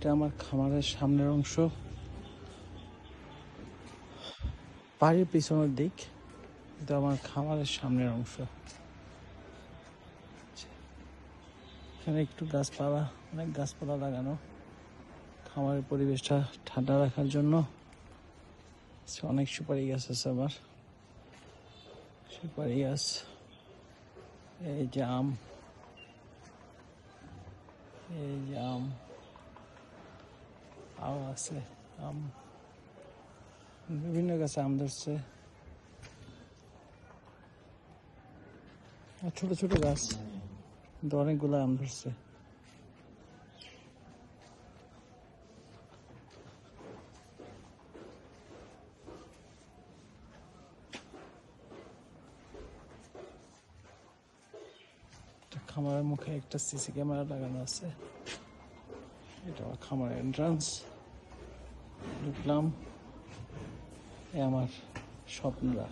এটা আমার খামারের সামনের অংশ, বাড়ির পিছনের দিক, এটা আমার খামারের সামনের অংশ। এখানে একটু গাছপালা, অনেক গাছপালা লাগানো খামারের পরিবেশটা ঠান্ডা রাখার জন্য। অনেক সুপারি গাছ আছে আমার, সুপারি গাছ, এই যে আম, এই যে আম, আম আছে, আম, বিভিন্ন গাছে আম ধরছে। ছোট ছোট গাছ, কিন্তু অনেকগুলো আম ধরছে। খামারের মুখে একটা সিসি ক্যামেরা লাগানো আছে। এটা আমার খামারের এন্ট্রান্স। ঢুকলাম, আমার স্বপ্নরা।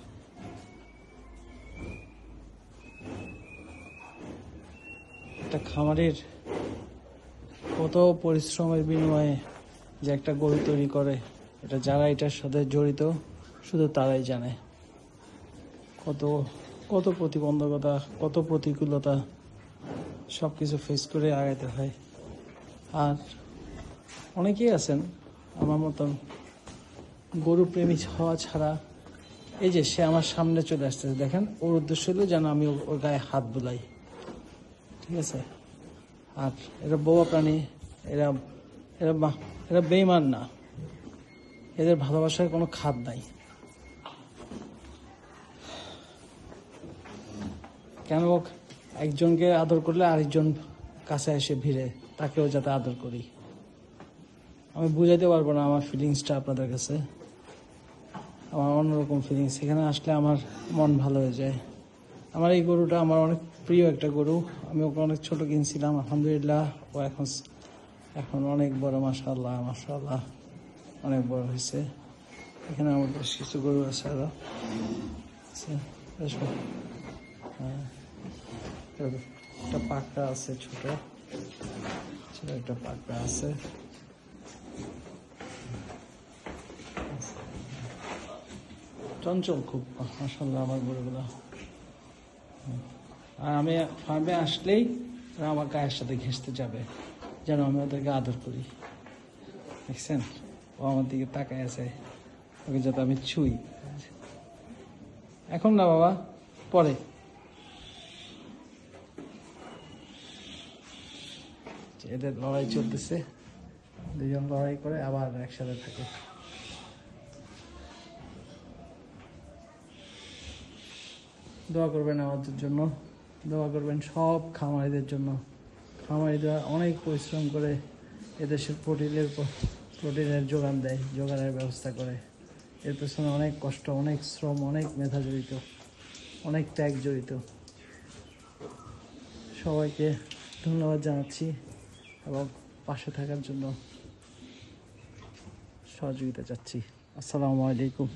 একটা খামারের কত পরিশ্রমের বিনিময়ে যে একটা গরু তৈরি করে, এটা যারা এটার সাথে জড়িত শুধু তারাই জানে। কত কত প্রতিবন্ধকতা, কত প্রতিকূলতা সব কিছু ফেস করে আগাইতে হয়। আর অনেকেই আছেন আমার মতন গরু প্রেমী হওয়া ছাড়া, এই যে সে আমার সামনে চলে আসতেছে, দেখেন ওর উদ্দেশ্য হলো যেন আমি ওর গায়ে হাত বুলাই, ঠিক আছে? আর এরা বোবা প্রাণী, এরা এরা এরা বেইমান না, এদের ভালোবাসার কোনো খাদ নাই। কেন একজনকে আদর করলে আরেকজন কাছে এসে ভিড়ে, তাকেও যাতে আদর করি। আমি বুঝাইতে পারবো না আমার ফিলিংসটা আপনাদের কাছে। আমার অন্যরকম ফিলিংস, এখানে আসলে আমার মন ভালো হয়ে যায়। আমার এই গরুটা আমার অনেক প্রিয় একটা গরু। আমি ওকে অনেক ছোট কিনছিলাম, আলহামদুলিল্লাহ ও এখন অনেক বড়, মাশাআল্লাহ মাশাআল্লাহ, অনেক বড় হয়েছে। এখানে আমার বেশ কিছু গরু আছে আরো। হ্যাঁ, একটা পাকড়া আছে, ছোট ছোট একটা পাকড়া আছে। চঞ্চল খুব, মাশাআল্লাহ আমার গরুগুলো। আর আমি ফার্মে আসলেই ওরা আমার গায়ের সাথে ঘেঁষতে যাবে, যেন আমি ওদেরকে আদর করি। দেখছেন, ও আমার দিকে তাকায় আছে, ওকে যাতে আমি ছুঁই। এখন না বাবা, পরে। এদের লড়াই চলতেছে, দুজন লড়াই করে আবার একসাথে থাকে। দোয়া করবেন আমাদের জন্য, দোয়া করবেন সব খামারিদের জন্য। খামারিরা অনেক পরিশ্রম করে এদেশের প্রোটিনের যোগান দেয়, যোগানের ব্যবস্থা করে। এর পেছনে অনেক কষ্ট, অনেক শ্রম, অনেক মেধা জড়িত, অনেক ত্যাগ জড়িত। সবাইকে ধন্যবাদ জানাচ্ছি এবং পাশে থাকার জন্য সহযোগিতা চাচ্ছি। আসসালামু আলাইকুম।